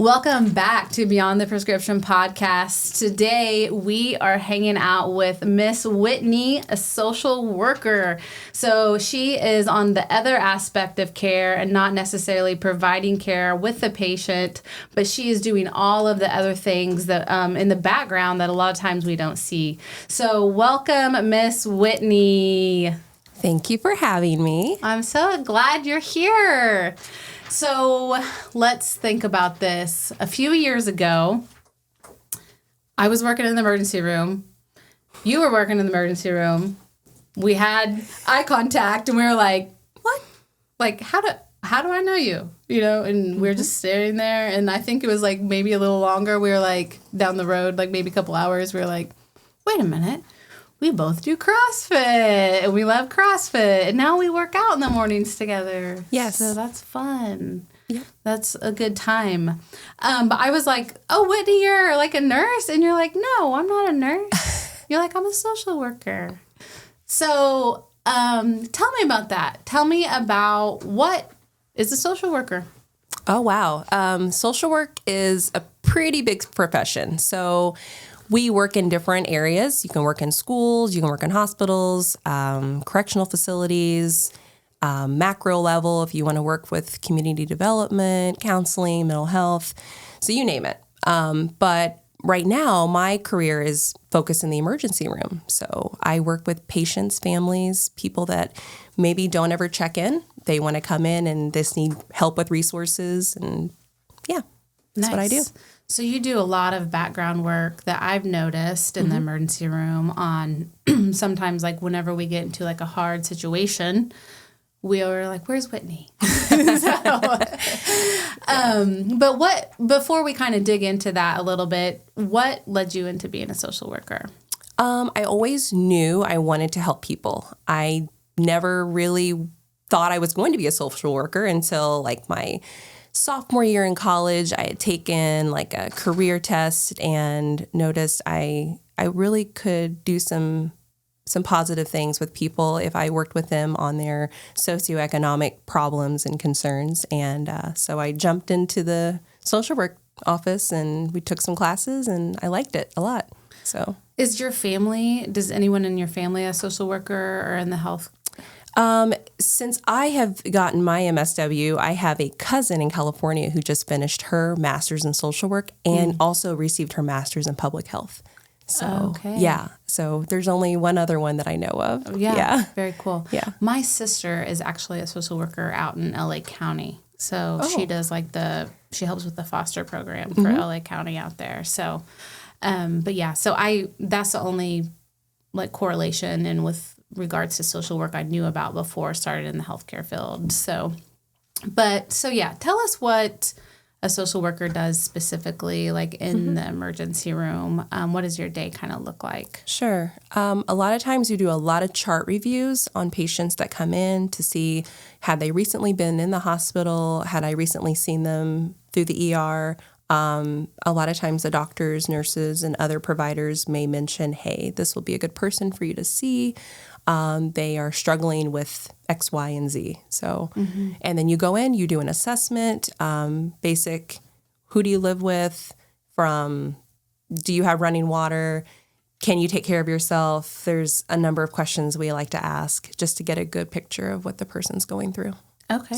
Welcome back to Beyond the Prescription podcast. Today we are hanging out with Miss Whitney, a social worker. So she is on the other aspect of care and not necessarily providing care with the patient, but she is doing all of the other things that in the background that a lot of times we don't see. So welcome, Miss Whitney. Thank you for having me. I'm so glad you're here. So let's think about this. A few years ago, I was working in the emergency room. You were working in the emergency room. We had eye contact and we were like, what? Like, how do I know you? You know, and we were just sitting there. And I think it was like maybe a little longer. We were like down the road, like maybe a couple hours. We were like, wait a minute. We both do CrossFit and we love CrossFit and now we work out in the mornings together. Yes. So that's fun. Yeah. That's a good time. But I was like, oh, Whitney, you're like a nurse. And you're like, no, I'm not a nurse. You're like, I'm a social worker. So tell me about that. Tell me about what is a social worker? Oh, wow. Social work is a pretty big profession. So we work in different areas. You can work in schools, you can work in hospitals, correctional facilities, macro level if you want to work with community development, counseling, mental health. So you name it. But right now, my career is focused in the emergency room. So I work with patients, families, people that maybe don't ever check in. They want to come in and just need help with resources. And yeah, that's what I do. So you do a lot of background work that I've noticed in the emergency room on sometimes like whenever we get into like a hard situation, we are like, where's Whitney? But before we kind of dig into that a little bit, what led you into being a social worker? I always knew I wanted to help people. I never really thought I was going to be a social worker until like my sophomore year in college. I had taken like a career test and noticed I really could do some positive things with people if I worked with them on their socioeconomic problems and concerns. And so I jumped into the social work office and we took some classes and I liked it a lot. So does anyone in your family a social worker or in the health? Since I have gotten my MSW, I have a cousin in California who just finished her master's in social work and also received her master's in public health. So, yeah. So there's only one other one that I know of. Yeah. Very cool. Yeah. My sister is actually a social worker out in LA County. So she does she helps with the foster program for LA County out there. So, but yeah, so that's the only like correlation and with regards to social work I knew about before I started in the healthcare field. So yeah, tell us what a social worker does specifically, like in the emergency room. What does your day kind of look like? Sure. A lot of times we do a lot of chart reviews on patients that come in to see, had they recently been in the hospital? Had I recently seen them through the ER? A lot of times the doctors, nurses, and other providers may mention, hey, this will be a good person for you to see. They are struggling with X, Y, and Z. So, and then you go in, you do an assessment, basic, who do you live with, from do you have running water, can you take care of yourself? There's a number of questions we like to ask just to get a good picture of what the person's going through. Okay.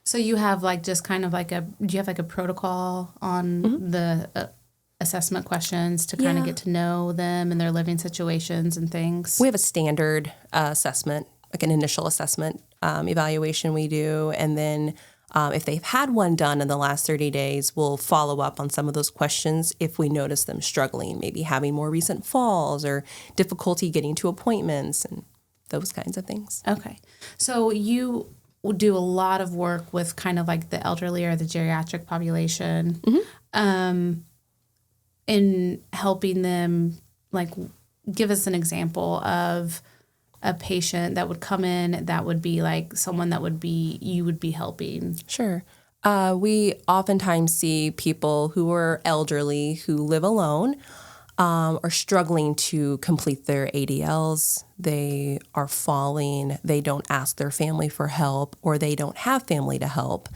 So you have like just kind of like do you have like a protocol on the assessment questions to kind of get to know them and their living situations and things? We have a standard assessment, like an initial assessment evaluation we do. And then if they've had one done in the last 30 days, we'll follow up on some of those questions if we notice them struggling, maybe having more recent falls or difficulty getting to appointments and those kinds of things. Okay. So you do a lot of work with kind of like the elderly or the geriatric population. In helping them, like, give us an example of a patient that would come in that would be like someone that you would be helping. Sure. We oftentimes see people who are elderly, who live alone, are struggling to complete their ADLs. They are falling. They don't ask their family for help, or they don't have family to help.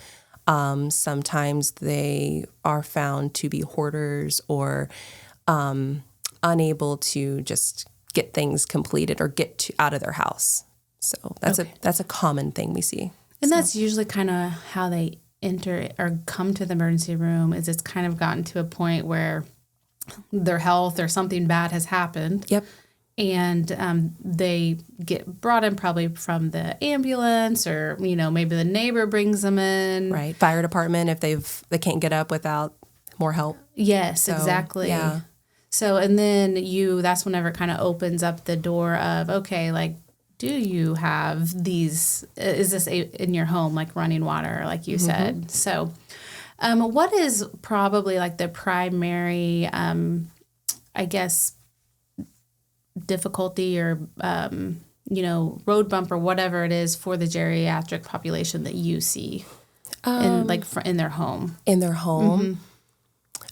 Sometimes they are found to be hoarders or unable to just get things completed or out of their house. So that's a common thing we see. And that's usually kind of how they enter or come to the emergency room, is it's kind of gotten to a point where their health or something bad has happened. Yep. And they get brought in probably from the ambulance, or, maybe the neighbor brings them in. Right. Fire department, if they can't get up without more help. Yes, exactly. Yeah. So, and then that's whenever it kind of opens up the door of, okay, like, do you have these, is this in your home, like running water, like you said? So, what is probably like the primary, I guess, difficulty or, road bump or whatever it is for the geriatric population that you see in their home? In their home?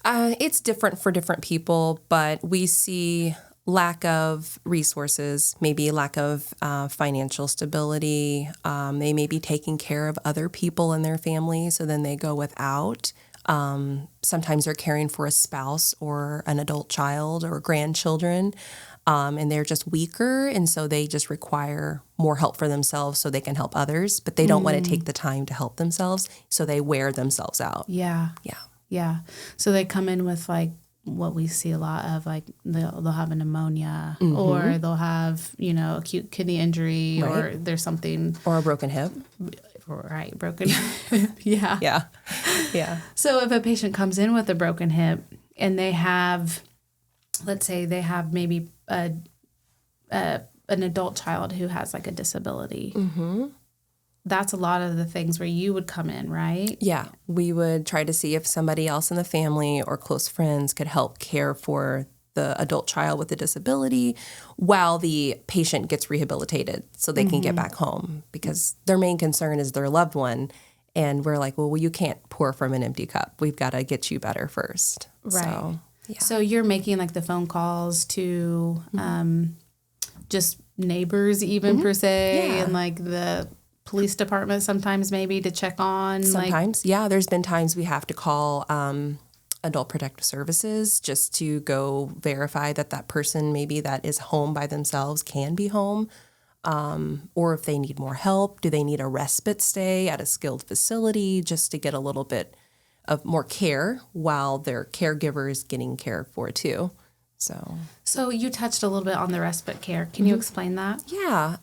It's different for different people, but we see lack of resources, maybe lack of financial stability. They may be taking care of other people in their family, so then they go without. Sometimes they're caring for a spouse or an adult child or grandchildren, and they're just weaker, and so they just require more help for themselves so they can help others, but they don't want to take the time to help themselves, so they wear themselves out. Yeah. So they come in with like what we see a lot of, like they'll have a pneumonia, or they'll have, acute kidney injury, or there's something. Or a broken hip. Right, broken hip. Yeah. So if a patient comes in with a broken hip and they have, let's say they have maybe an adult child who has like a disability, that's a lot of the things where you would come in, right? Yeah. We would try to see if somebody else in the family or close friends could help care for the adult child with a disability while the patient gets rehabilitated so they can get back home, because their main concern is their loved one. And we're like, well, you can't pour from an empty cup. We've got to get you better first. Right. So you're making like the phone calls to just neighbors even per se, and like the police department sometimes maybe to check on. Sometimes, there's been times we have to call Adult Protective Services just to go verify that person maybe that is home by themselves can be home, or if they need more help, do they need a respite stay at a skilled facility just to get a little bit of more care while their caregiver is getting cared for too. So you touched a little bit on the respite care. Can you explain that? Yeah.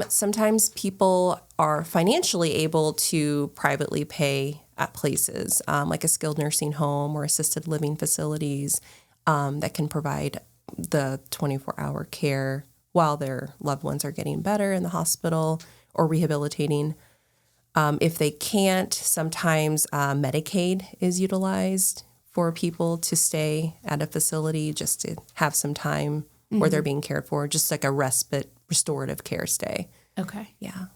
Sometimes people are financially able to privately pay at places like a skilled nursing home or assisted living facilities that can provide the 24-hour care while their loved ones are getting better in the hospital or rehabilitating. If they can't, sometimes Medicaid is utilized for people to stay at a facility just to have some time where they're being cared for, just like a respite restorative care stay. Okay. Yeah.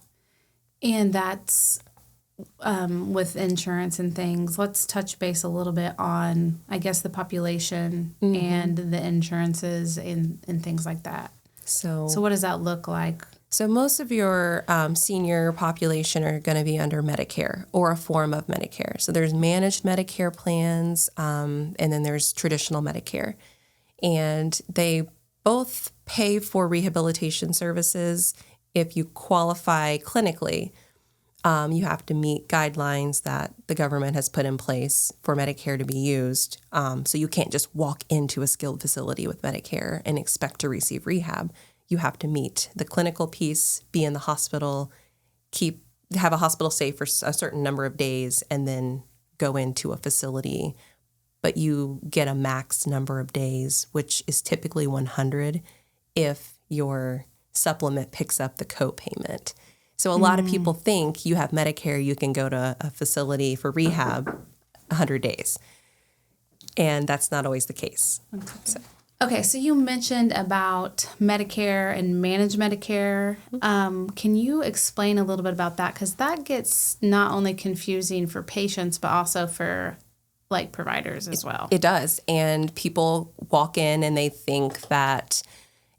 And that's with insurance and things. Let's touch base a little bit on, I guess, the population and the insurances and things like that. So what does that look like? So most of your senior population are going to be under Medicare or a form of Medicare. So there's managed Medicare plans, and then there's traditional Medicare. And they both pay for rehabilitation services. If you qualify clinically, you have to meet guidelines that the government has put in place for Medicare to be used. So you can't just walk into a skilled facility with Medicare and expect to receive rehab. You have to meet the clinical piece, be in the hospital, have a hospital stay for a certain number of days, and then go into a facility. But you get a max number of days, which is typically 100 if your supplement picks up the copayment. So a lot of people think you have Medicare, you can go to a facility for rehab 100 days. And that's not always the case. Okay, so you mentioned about Medicare and managed Medicare. Can you explain a little bit about that? Because that gets not only confusing for patients, but also for like providers as well. It does. And people walk in and they think that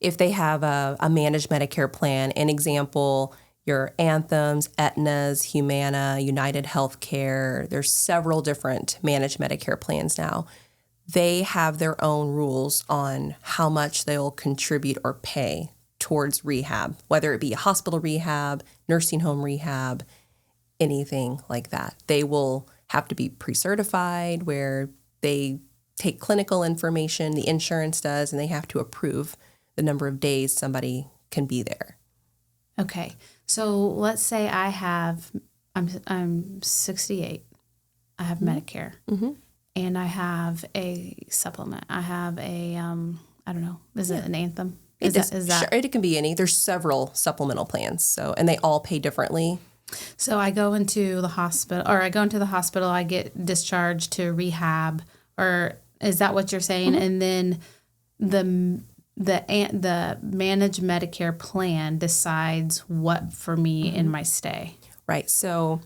if they have a managed Medicare plan, an example, your Anthems, Aetnas, Humana, United Healthcare. There's several different managed Medicare plans now. They have their own rules on how much they'll contribute or pay towards rehab, whether it be a hospital rehab, nursing home rehab, anything like that. They will have to be pre-certified where they take clinical information, the insurance does, and they have to approve the number of days somebody can be there. Okay. So let's say I'm 68. I have Medicare. Mm-hmm. And I have a supplement. I have a, I don't know, is it an Anthem? Is that? Sure, it can be any. There's several supplemental plans, and they all pay differently. So I go into the hospital, I get discharged to rehab, or is that what you're saying? Mm-hmm. And then the managed Medicare plan decides what for me in my stay. Right. So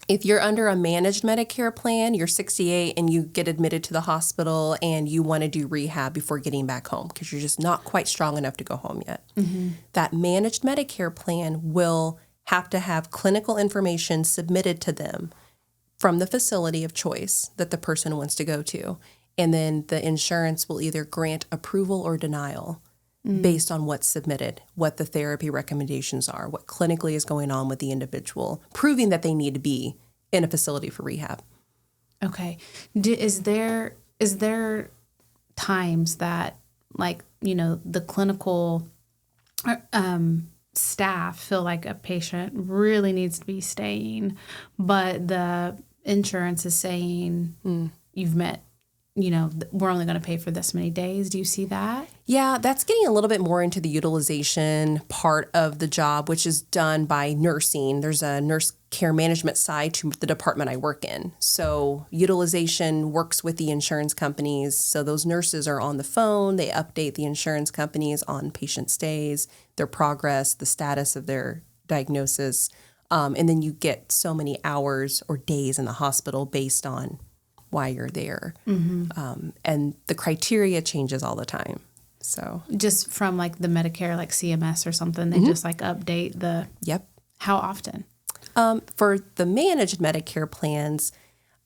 if you're under a managed Medicare plan, you're 68 and you get admitted to the hospital and you want to do rehab before getting back home because you're just not quite strong enough to go home yet. Mm-hmm. That managed Medicare plan will have to have clinical information submitted to them from the facility of choice that the person wants to go to. And then the insurance will either grant approval or denial based on what's submitted, what the therapy recommendations are, what clinically is going on with the individual, proving that they need to be in a facility for rehab. Okay. Is there times that, like, the clinical staff feel like a patient really needs to be staying, but the insurance is saying you've met, we're only going to pay for this many days. Do you see that? Yeah, that's getting a little bit more into the utilization part of the job, which is done by nursing. There's a nurse care management side to the department I work in. So utilization works with the insurance companies. So those nurses are on the phone. They update the insurance companies on patient stays, their progress, the status of their diagnosis. And then you get so many hours or days in the hospital based on why you're there. Mm-hmm. And the criteria changes all the time. So just from like the Medicare, like CMS or something, they just like update the... Yep. How often? For the managed Medicare plans,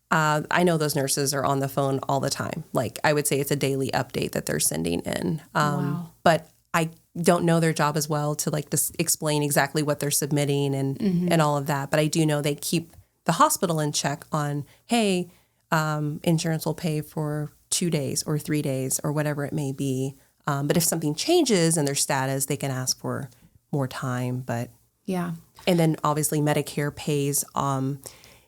I know those nurses are on the phone all the time. Like I would say it's a daily update that they're sending in. Wow. But I don't know their job as well to like explain exactly what they're submitting and all of that. But I do know they keep the hospital in check on, hey, insurance will pay for 2 days or 3 days or whatever it may be. But if something changes in their status, they can ask for more time. But yeah. And then obviously Medicare pays,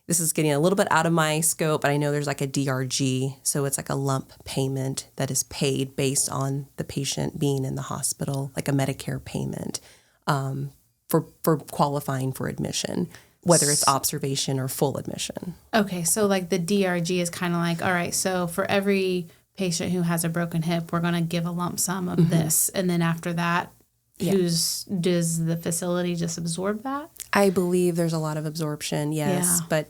this is getting a little bit out of my scope, but I know there's like a DRG. So it's like a lump payment that is paid based on the patient being in the hospital, like a Medicare payment for qualifying for admission, whether it's observation or full admission. Okay. So like the DRG is kind of like, all right, so for every patient who has a broken hip, we're going to give a lump sum of this. And then after that, does the facility just absorb that? I believe there's a lot of absorption, yes. Yeah. But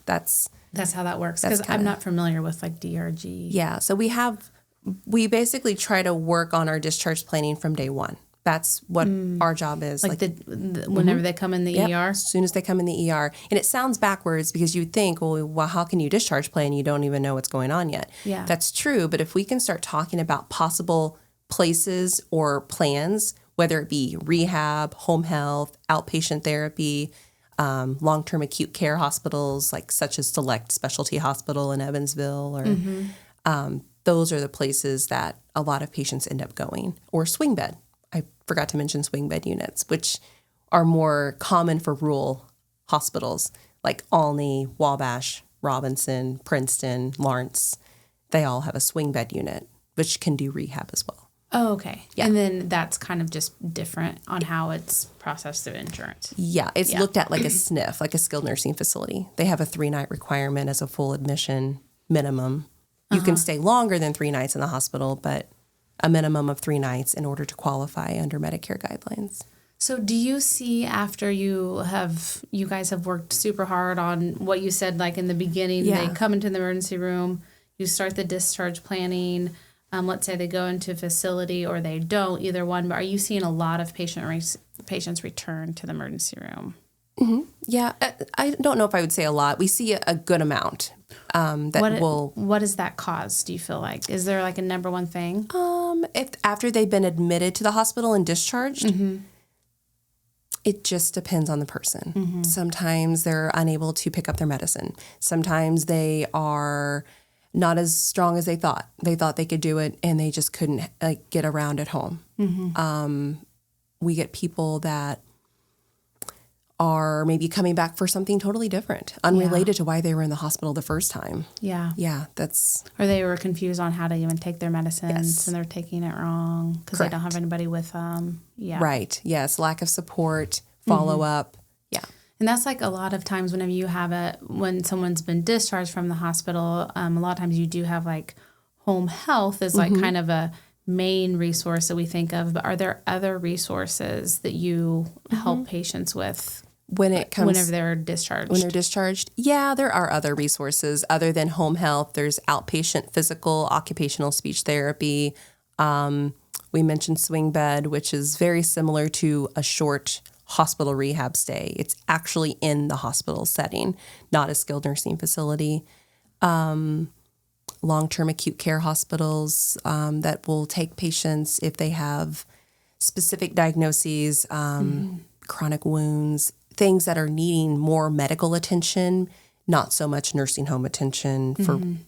that's how that works. Because I'm not familiar with like DRG. Yeah. So we basically try to work on our discharge planning from day one. That's what our job is. Like whenever they come in the ER? As soon as they come in the ER. And it sounds backwards because you'd think, well, how can you discharge plan? You don't even know what's going on yet. Yeah. That's true. But if we can start talking about possible places or plans, whether it be rehab, home health, outpatient therapy, long-term acute care hospitals, like such as Select Specialty Hospital in Evansville, or those are the places that a lot of patients end up going. Or swing bed. I forgot to mention swing bed units, which are more common for rural hospitals like Olney, Wabash, Robinson, Princeton, Lawrence. They all have a swing bed unit, which can do rehab as well. Oh, okay. Yeah. And then that's kind of just different on how it's processed through insurance. Yeah. It's looked at like a SNF, like a skilled nursing facility. They have a 3-night requirement as a full admission minimum. You can stay longer than 3 nights in the hospital, but a minimum of 3 nights in order to qualify under Medicare guidelines. So do you see after you guys have worked super hard on what you said, like in the beginning, they come into the emergency room, you start the discharge planning, let's say they go into a facility or they don't, either one, but are you seeing a lot of patients return to the emergency room? Mm-hmm. Yeah, I don't know if I would say a lot. We see a good amount What does that cause, do you feel like? Is there like a number one thing? If after they've been admitted to the hospital and discharged, Mm-hmm. it just depends on the person. Mm-hmm. Sometimes they're unable to pick up their medicine. Sometimes they are not as strong as they thought. They thought they could do it and they just couldn't get around at home. Mm-hmm. We get people that are maybe coming back for something totally different, unrelated to why they were in the hospital the first time. Yeah. Yeah, that's... Or they were confused on how to even take their medicines and they're taking it wrong because they don't have anybody with them. Yeah. Right. Yes. Lack of support, follow up. Yeah. And that's like a lot of times whenever you have when someone's been discharged from the hospital, a lot of times you do have like home health is like kind of a main resource that we think of. But are there other resources that you help patients with whenever they're discharged? When they're discharged? Yeah, there are other resources other than home health. There's outpatient physical, occupational speech therapy. We mentioned swing bed, which is very similar to a short hospital rehab stay. It's actually in the hospital setting, not a skilled nursing facility. Long-term acute care hospitals that will take patients if they have specific diagnoses, chronic wounds, things that are needing more medical attention, not so much nursing home attention,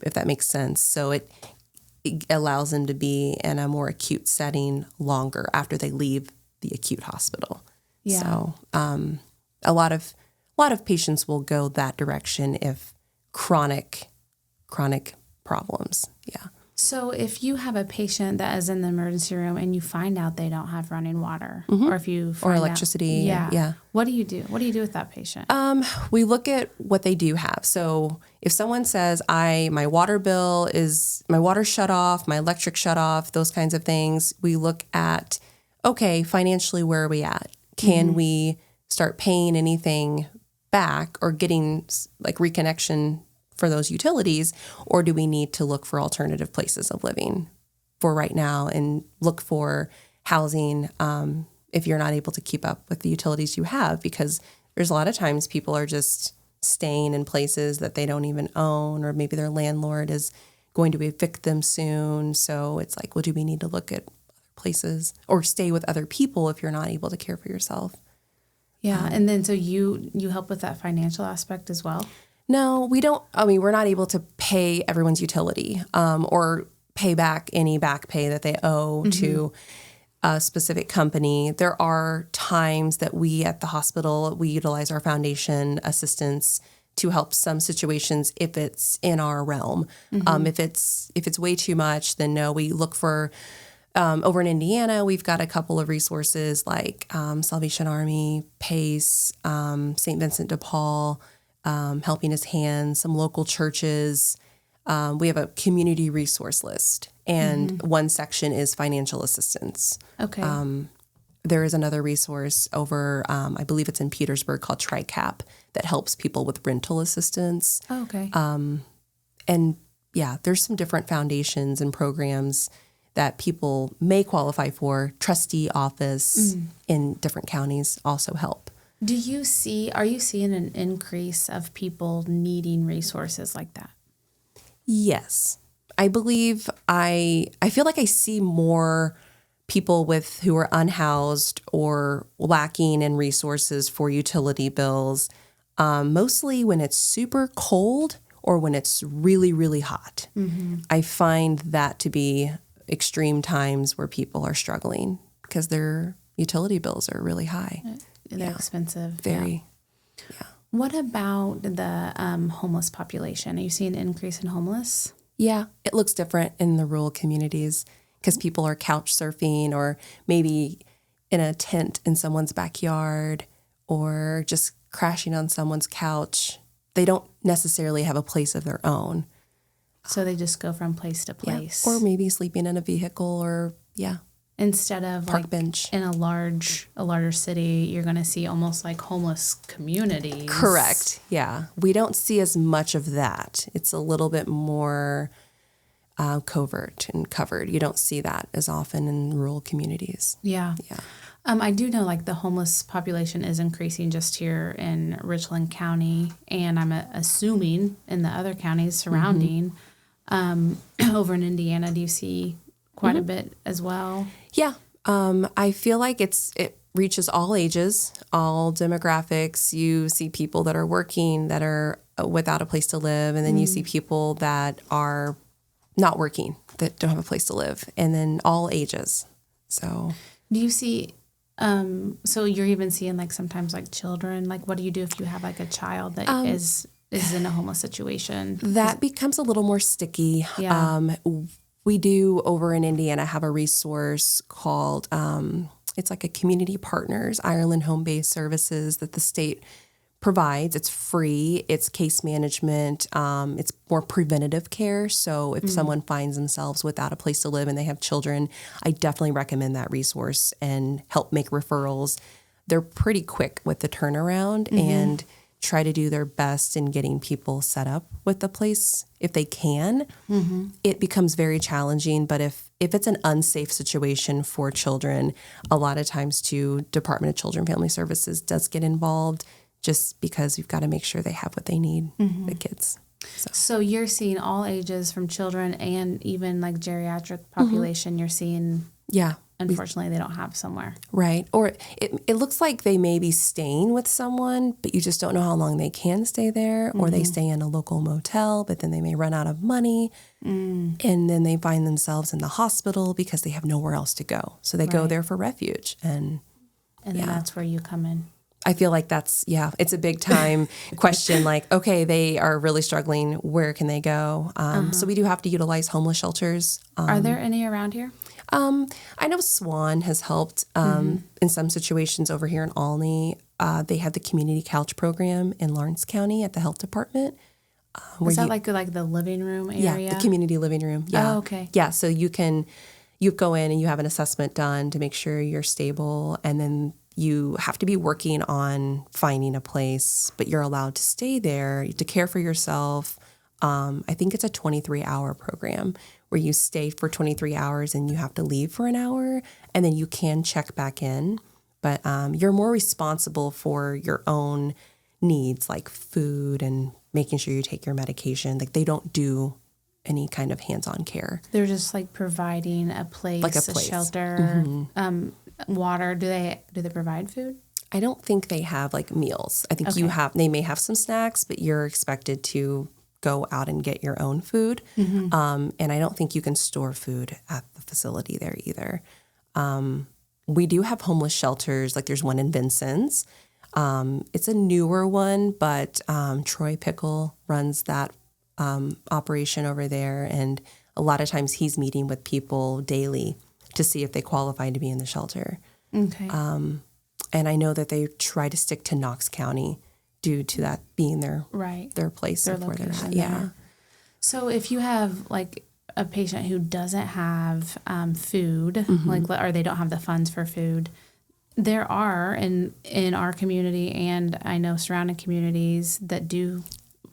if that makes sense. So it allows them to be in a more acute setting longer after they leave the acute hospital. Yeah. So a lot of patients will go that direction if chronic problems. Yeah. So if you have a patient that is in the emergency room and you find out they don't have running water, or if you find electricity, what do you do? What do you do with that patient? We look at what they do have. So if someone says, my water shut off, my electric shut off, those kinds of things, we look at, okay, financially, where are we at? Can we start paying anything back or getting like reconnection for those utilities, or do we need to look for alternative places of living for right now and look for housing if you're not able to keep up with the utilities you have? Because there's a lot of times people are just staying in places that they don't even own, or maybe their landlord is going to evict them soon. So it's like, well, do we need to look at other places or stay with other people if you're not able to care for yourself? Yeah. And then so you help with that financial aspect as well? No, we don't. I mean, we're not able to pay everyone's utility or pay back any back pay that they owe to a specific company. There are times that we at the hospital, we utilize our foundation assistance to help some situations if it's in our realm. If it's way too much, then no, we look for over in Indiana, we've got a couple of resources like Salvation Army, PACE, St. Vincent de Paul, Helping His Hand, some local churches. We have a community resource list, and one section is financial assistance. Okay. There is another resource over, I believe it's in Petersburg, called TRICAP that helps people with rental assistance. Oh, okay. And yeah, there's some different foundations and programs that people may qualify for. Trustee office in different counties also help. Are you seeing an increase of people needing resources like that? Yes. I believe I feel like I see more people who are unhoused or lacking in resources for utility bills, mostly when it's super cold or when it's really, really hot. I find that to be extreme times where people are struggling because their utility bills are really high. They're expensive. Very. Yeah. What about the homeless population? Are you seeing an increase in homeless? Yeah, it looks different in the rural communities because people are couch surfing or maybe in a tent in someone's backyard or just crashing on someone's couch. They don't necessarily have a place of their own. So they just go from place to place. Yeah. Or maybe sleeping in a vehicle or, instead of park bench. In a larger city, you're going to see almost like homeless communities. Correct. Yeah. We don't see as much of that. It's a little bit more covert and covered. You don't see that as often in rural communities. Yeah. Yeah. I do know like the homeless population is increasing just here in Richland County, and I'm assuming in the other counties surrounding. Over in Indiana, do you see quite a bit as well? Yeah. I feel like it reaches all ages, all demographics. You see people that are working that are without a place to live, and then you see people that are not working that don't have a place to live, and then all ages. So do you see so you're even seeing like sometimes like children, like what do you do if you have like a child that is in a homeless situation? That becomes a little more sticky. Yeah. We do over in Indiana have a resource called it's like a Community Partners Ireland Home-Based Services that the state provides. It's free. It's case management. It's more preventative care. So if someone finds themselves without a place to live and they have children, I definitely recommend that resource and help make referrals. They're pretty quick with the turnaround and try to do their best in getting people set up with the place if they can. It becomes very challenging, but if it's an unsafe situation for children, a lot of times too, Department of Children and Family Services does get involved just because you've got to make sure they have what they need, the kids. So you're seeing all ages from children and even like geriatric population, you're seeing, Yeah. unfortunately, they don't have somewhere. Right. Or it looks like they may be staying with someone, but you just don't know how long they can stay there, or they stay in a local motel, but then they may run out of money, and then they find themselves in the hospital because they have nowhere else to go. So they go there for refuge. And then that's where you come in. I feel like it's a big time question. Like, okay, they are really struggling. Where can they go? So we do have to utilize homeless shelters. Are there any around here? I know Swan has helped in some situations over here in Olney. They have the community couch program in Lawrence County at the health department. Is that like the living room area? Yeah, the community living room. Yeah. Oh, okay. Yeah, so you go in and you have an assessment done to make sure you're stable, and then you have to be working on finding a place, but you're allowed to stay there to care for yourself. I think it's a 23-hour program where you stay for 23 hours and you have to leave for an hour, and then you can check back in. But you're more responsible for your own needs, like food and making sure you take your medication. Like, they don't do any kind of hands-on care. They're just like providing a place, Like a place. shelter, water. Do they provide food? I don't think they have like meals. I think they may have some snacks, but you're expected to go out and get your own food. And I don't think you can store food at the facility there either. We do have homeless shelters. Like, there's one in Vincennes. It's a newer one, but Troy Pickle runs that operation over there. And a lot of times he's meeting with people daily to see if they qualify to be in the shelter. Okay. And I know that they try to stick to Knox County due to that being their place, their of where they're location at. Yeah. there. So if you have like a patient who doesn't have food, or they don't have the funds for food, there are in our community, and I know surrounding communities that do,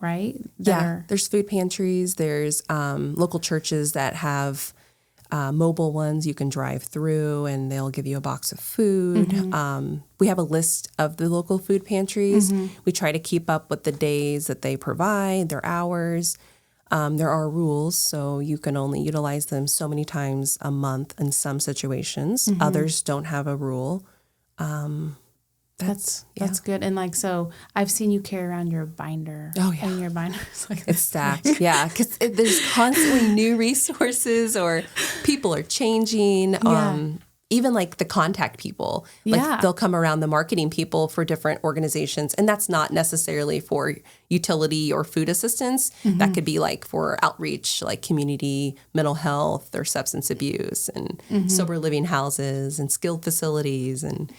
right? There's food pantries. There's local churches that have mobile ones you can drive through, and they'll give you a box of food. We have a list of the local food pantries. We try to keep up with the days that they provide, their hours. There are rules, so you can only utilize them so many times a month in some situations. Others don't have a rule. That's good. And like, so I've seen you carry around your binder. Oh, yeah. And your binder is like it's stacked. Yeah, because there's constantly new resources, or people are changing. Even like the contact people, like they'll come around, the marketing people for different organizations. And that's not necessarily for utility or food assistance. That could be like for outreach, like community mental health or substance abuse, and sober living houses and skilled facilities, and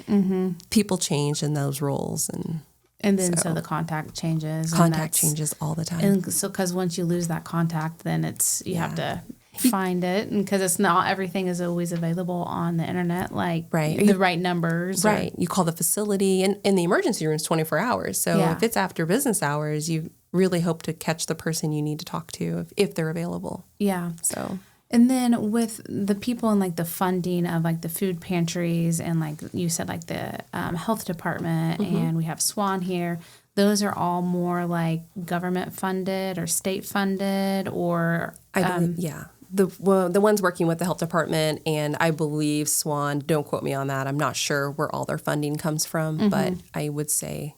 people change in those roles. And then so the contact changes. Contact changes all the time. And so, because once you lose that contact, then you have to find it, and because it's not everything is always available on the internet, like the right numbers. Right. You call the facility, and in the emergency room is 24 hours. So if it's after business hours, you really hope to catch the person you need to talk to if they're available. Yeah. So. And then with the people in like the funding of like the food pantries and like you said, like the health department and we have SWAN here, those are all more like government funded or state funded or? I believe, yeah. The ones working with the health department and I believe SWAN, don't quote me on that. I'm not sure where all their funding comes from, but I would say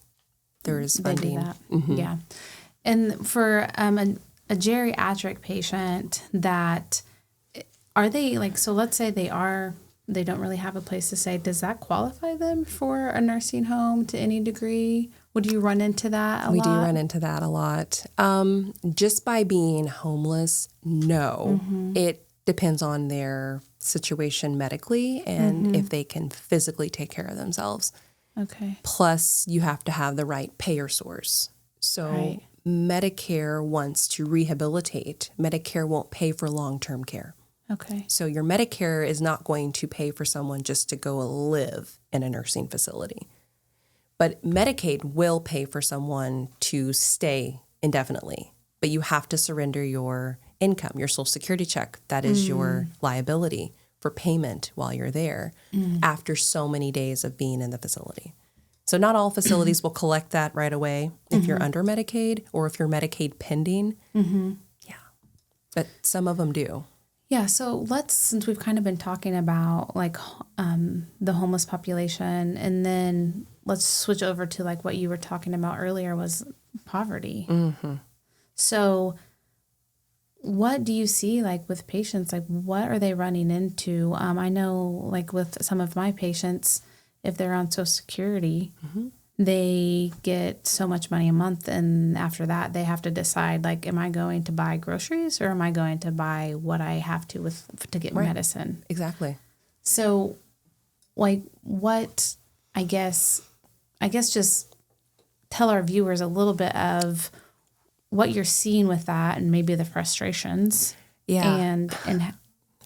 there is funding. They do that. Yeah. And for a geriatric patient that, are they like, so let's say they don't really have a place to stay. Does that qualify them for a nursing home to any degree? Would you run into that a lot? We do run into that a lot. Just by being homeless, no. It depends on their situation medically and if they can physically take care of themselves. Okay. Plus, you have to have the right payer source. So Medicare wants to rehabilitate. Medicare won't pay for long-term care. Okay. So your Medicare is not going to pay for someone just to go live in a nursing facility. But Medicaid will pay for someone to stay indefinitely. But you have to surrender your income, your Social Security check. That is your liability for payment while you're there after so many days of being in the facility. So not all facilities will collect that right away if you're under Medicaid or if you're Medicaid pending. Yeah. But some of them do. Yeah, so since we've kind of been talking about like the homeless population, and then let's switch over to like what you were talking about earlier was poverty. So what do you see like with patients? Like what are they running into? I know like with some of my patients, if they're on Social Security, they get so much money a month, and after that they have to decide like, am I going to buy groceries or am I going to buy what I have to get medicine? Exactly. So like what, I guess just tell our viewers a little bit of what you're seeing with that and maybe the frustrations. Yeah. And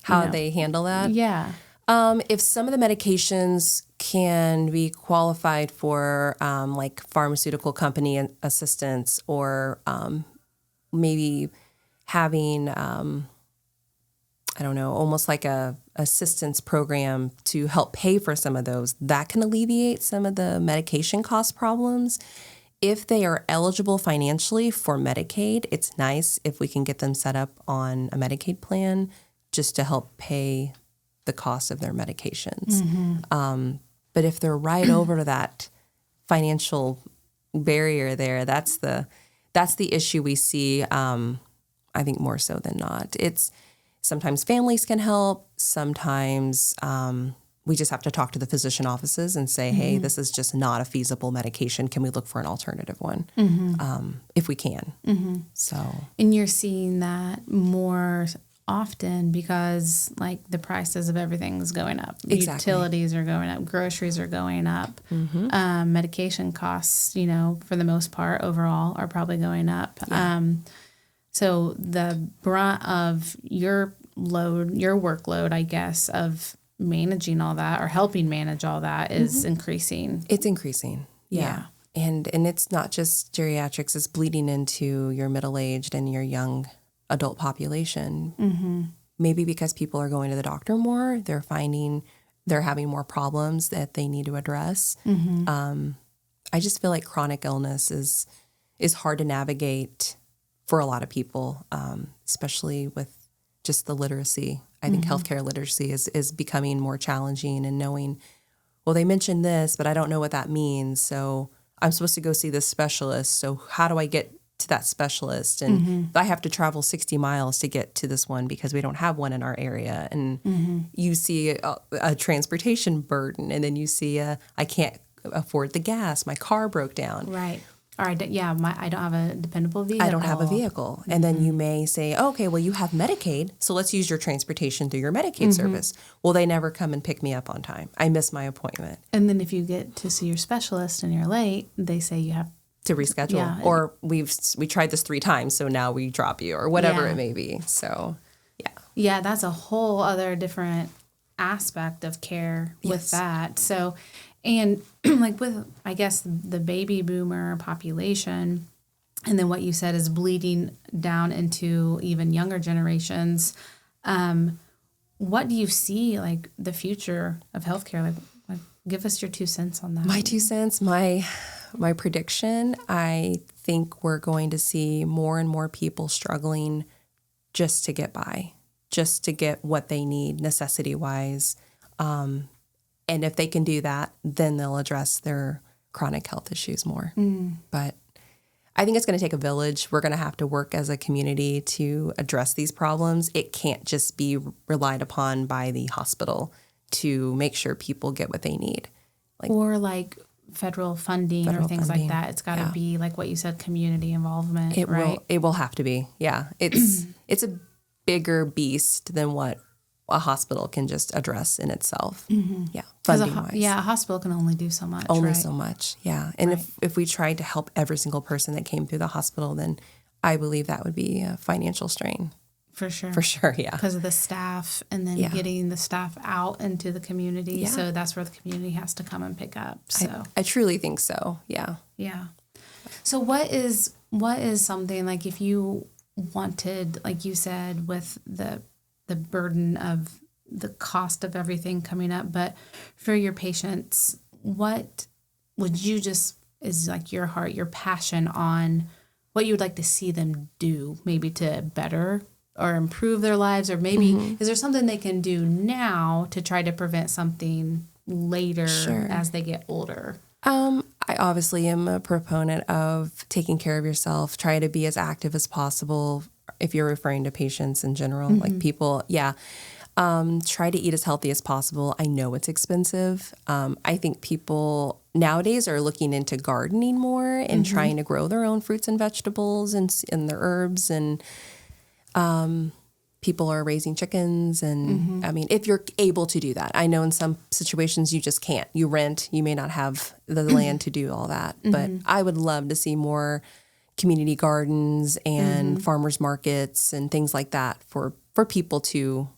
how they handle that. Yeah. If some of the medications can be qualified for like pharmaceutical company assistance or maybe having, I don't know, almost like a assistance program to help pay for some of those, that can alleviate some of the medication cost problems. If they are eligible financially for Medicaid, it's nice if we can get them set up on a Medicaid plan just to help pay the cost of their medications. But if they're right over that financial barrier there, that's the issue we see, I think more so than not. It's sometimes families can help. Sometimes we just have to talk to the physician offices and say, hey, this is just not a feasible medication. Can we look for an alternative one if we can? So, and you're seeing that more often because like the prices of everything's going up. Exactly. Utilities are going up, groceries are going up, medication costs, for the most part overall are probably going up. Yeah. So the brunt of your workload, I guess, of managing all that or helping manage all that is increasing. It's increasing. Yeah. And it's not just geriatrics, it's bleeding into your middle-aged and your young adult population. Maybe because people are going to the doctor more, they're finding they're having more problems that they need to address. I just feel like chronic illness is hard to navigate for a lot of people, especially with just the literacy. I think healthcare literacy is becoming more challenging and knowing, well, they mentioned this, but I don't know what that means. So I'm supposed to go see this specialist. So how do I get to that specialist? And I have to travel 60 miles to get to this one because we don't have one in our area. And you see a transportation burden, and then you see I can't afford the gas. My car broke down. Right. Or I don't have a dependable vehicle. I don't have a vehicle. And then you may say, okay, well, you have Medicaid, so let's use your transportation through your Medicaid service. Well, they never come and pick me up on time. I miss my appointment. And then if you get to see your specialist and you're late, they say you have to reschedule. Yeah. Or we tried this 3 times, so now we drop you, or whatever it may be. So, yeah. Yeah, that's a whole other different aspect of care with that. So, and like with, I guess, the baby boomer population, and then what you said is bleeding down into even younger generations. What do you see like the future of healthcare? Like give us your 2 cents on that. My 2 cents, my prediction, I think we're going to see more and more people struggling just to get by, just to get what they need necessity-wise. And if they can do that, then they'll address their chronic health issues more. But I think it's going to take a village. We're going to have to work as a community to address these problems. It can't just be relied upon by the hospital to make sure people get what they need. Or like federal funding or things like that. It's got to be like what you said, community involvement, right? It will have to be. Yeah. It's a bigger beast than what a hospital can just address in itself. Yeah. Funding-wise. A hospital can only do so much. Only so much. Yeah. And if we tried to help every single person that came through the hospital, then I believe that would be a financial strain. For sure. For sure, yeah. Because of the staff and then getting the staff out into the community. Yeah. So that's where the community has to come and pick up. So I truly think so, yeah. Yeah. So what is something, like if you wanted, like you said, with the burden of the cost of everything coming up, but for your patients, what would you is like your heart, your passion on what you would like to see them do, maybe to better or improve their lives, or maybe is there something they can do now to try to prevent something later as they get older? I obviously am a proponent of taking care of yourself, try to be as active as possible. If you're referring to patients in general, like people, try to eat as healthy as possible. I know it's expensive. I think people nowadays are looking into gardening more and trying to grow their own fruits and vegetables and their herbs, and people are raising chickens. And I mean, if you're able to do that, I know in some situations you just can't. You rent, you may not have the land to do all that. But I would love to see more community gardens and farmers markets and things like that for people to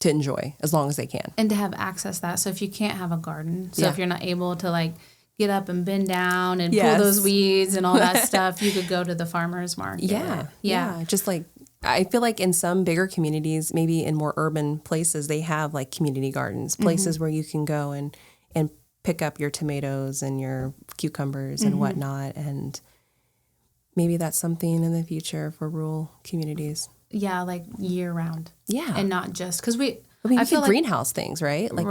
enjoy as long as they can. And to have access to that. So if you can't have a garden, if you're not able to like get up and bend down and pull those weeds and all that stuff, you could go to the farmer's market. Yeah. Just like, I feel like in some bigger communities, maybe in more urban places, they have like community gardens, places where you can go and pick up your tomatoes and your cucumbers and whatnot. And maybe that's something in the future for rural communities. Yeah, like year round. Yeah. And not just, because we could greenhouse things, right? Like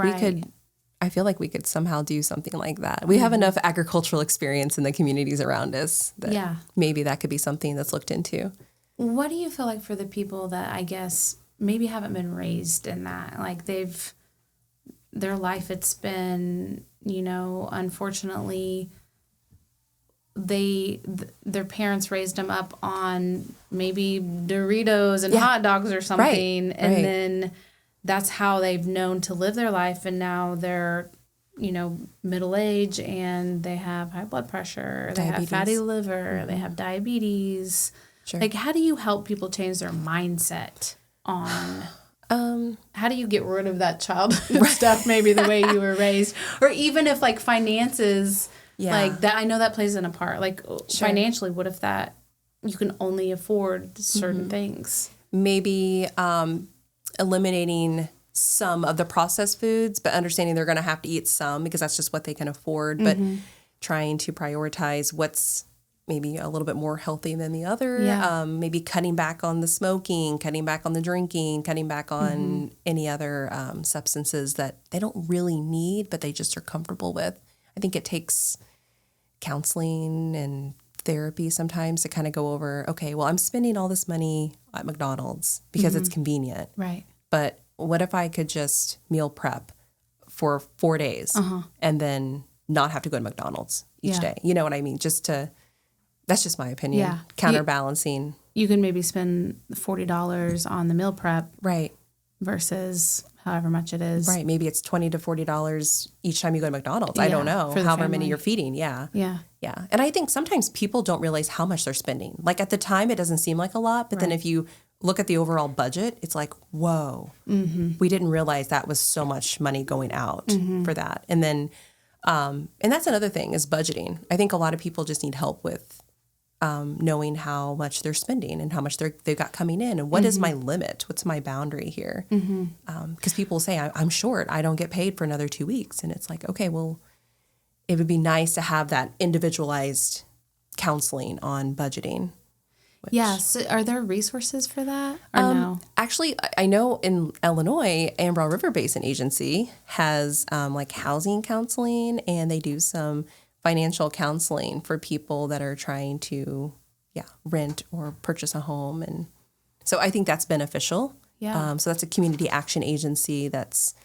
I feel like we could somehow do something like that. We have enough agricultural experience in the communities around us that maybe that could be something that's looked into. What do you feel like for the people that I guess maybe haven't been raised in that? Like their life, it's been, unfortunately, their parents raised them up on maybe Doritos and hot dogs or something. And then that's how they've known to live their life. And now they're, middle age and they have high blood pressure, they have fatty liver, they have diabetes. Sure. Like, how do you help people change their mindset on how do you get rid of that childhood stuff, maybe the way you were raised? Or even if, like, finances, like, that, I know that plays in a part. Like, financially, what if that you can only afford certain things? Maybe eliminating some of the processed foods, but understanding they're going to have to eat some because that's just what they can afford, but trying to prioritize what's maybe a little bit more healthy than the other. Yeah. Maybe cutting back on the smoking, cutting back on the drinking, cutting back on any other substances that they don't really need, but they just are comfortable with. I think it takes counseling and therapy sometimes to kind of go over, okay, well, I'm spending all this money at McDonald's because it's convenient. Right. But what if I could just meal prep for 4 days and then not have to go to McDonald's each day? You know what I mean? That's just my opinion. Yeah. Counterbalancing. You can maybe spend $40 on the meal prep. Right. Versus however much it is. Right. Maybe it's $20 to $40 each time you go to McDonald's. I don't know. However many you're feeding. Yeah. Yeah. Yeah. And I think sometimes people don't realize how much they're spending. Like at the time, it doesn't seem like a lot. But then if you look at the overall budget, it's like, whoa, we didn't realize that was so much money going out for that. And then, and that's another thing is budgeting. I think a lot of people just need help with knowing how much they're spending and how much they've got coming in, and what is my limit? What's my boundary here? Because people say, I'm short. I don't get paid for another 2 weeks. And it's like, okay, well, it would be nice to have that individualized counseling on budgeting. Yeah. So are there resources for that or no? Actually, I know in Illinois, Ambral River Basin Agency has like housing counseling, and they do some financial counseling for people that are trying to, rent or purchase a home. And so I think that's beneficial. Yeah. So that's a community action agency that's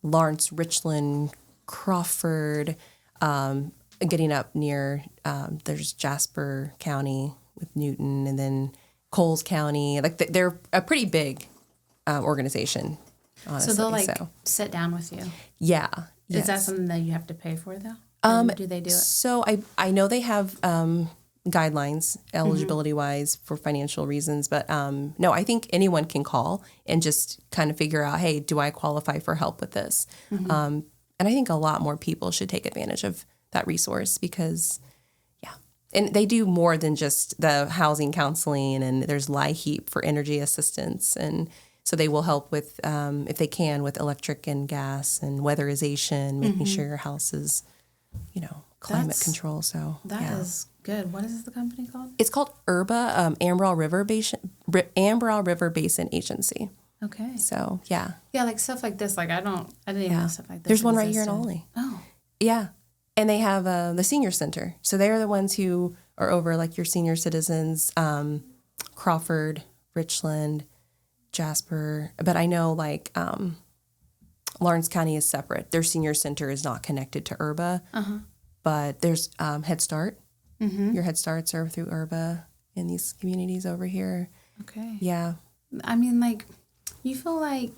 Lawrence, Richland, Crawford, getting up near, there's Jasper County with Newton, and then Coles County. Like they're a pretty big organization, honestly. So they'll sit down with you. Yeah. Is that something that you have to pay for though? Or do they do it? So I know they have guidelines eligibility wise for financial reasons, but no, I think anyone can call and just kind of figure out, hey, do I qualify for help with this? And I think a lot more people should take advantage of that resource because, and they do more than just the housing counseling, and there's LIHEAP for energy assistance. And so they will help with, if they can, with electric and gas and weatherization, making sure your house is, climate control. So that is good. What is the company called? It's called IRBA, Ambral River Basin Agency. Okay. So, yeah. Yeah, like stuff like this. Like I didn't even know stuff like this. There's one right here in Olney. Oh. Yeah. And they have the senior center. So they're the ones who are over like your senior citizens, Crawford, Richland, Jasper. But I know like Lawrence County is separate. Their senior center is not connected to IRBA. But there's Head Start. Your Head Starts are through IRBA in these communities over here. Okay. Yeah. I mean, like, you feel like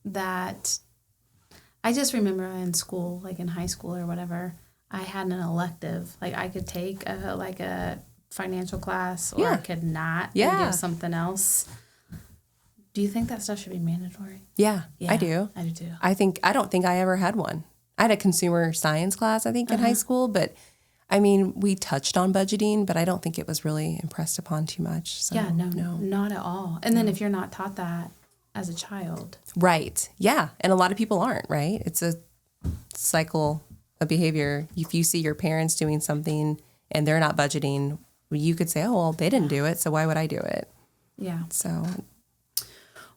that. I just remember in school, like in high school or whatever, I had an elective. Like I could take a financial class, or I could not and do something else. Do you think that stuff should be mandatory? Yeah, I do. I do too. I don't think I ever had one. I had a consumer science class, I think, in high school, but I mean, we touched on budgeting, but I don't think it was really impressed upon too much. So, no, not at all. And then if you're not taught that as a child. Right. Yeah. And a lot of people aren't, right? It's a cycle of behavior. If you see your parents doing something and they're not budgeting, you could say, oh, well, they didn't do it, so why would I do it? Yeah. So.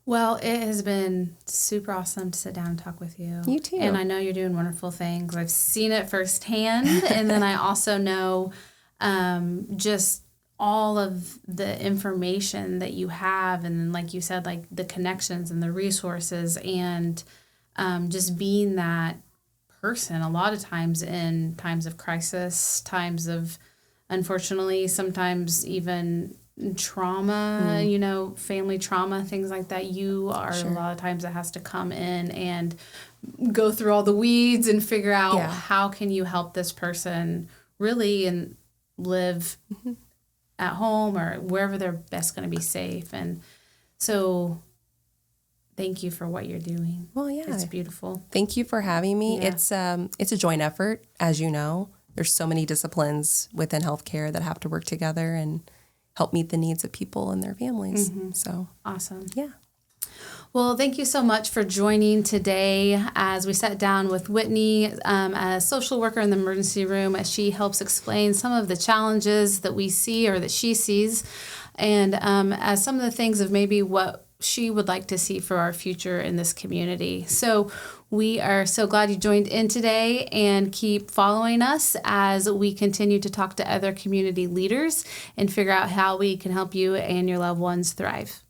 Well, it has been super awesome to sit down and talk with you. You too. And I know you're doing wonderful things. I've seen it firsthand. And then I also know just all of the information that you have. And then, like you said, like the connections and the resources, and just being that person a lot of times in times of crisis, times of, unfortunately, sometimes even trauma, family trauma, things like that. You are a lot of times that has to come in and go through all the weeds and figure out how can you help this person really and live at home or wherever they're best going to be safe. And so thank you for what you're doing. Well, yeah. It's beautiful. Thank you for having me. Yeah. It's a joint effort, as you know. There's so many disciplines within healthcare that have to work together and help meet the needs of people and their families. So awesome. Yeah. Well, thank you so much for joining today as we sat down with Whitney, a social worker in the emergency room, as she helps explain some of the challenges that we see or that she sees, and as some of the things of maybe what she would like to see for our future in this community. So we are so glad you joined in today, and keep following us as we continue to talk to other community leaders and figure out how we can help you and your loved ones thrive.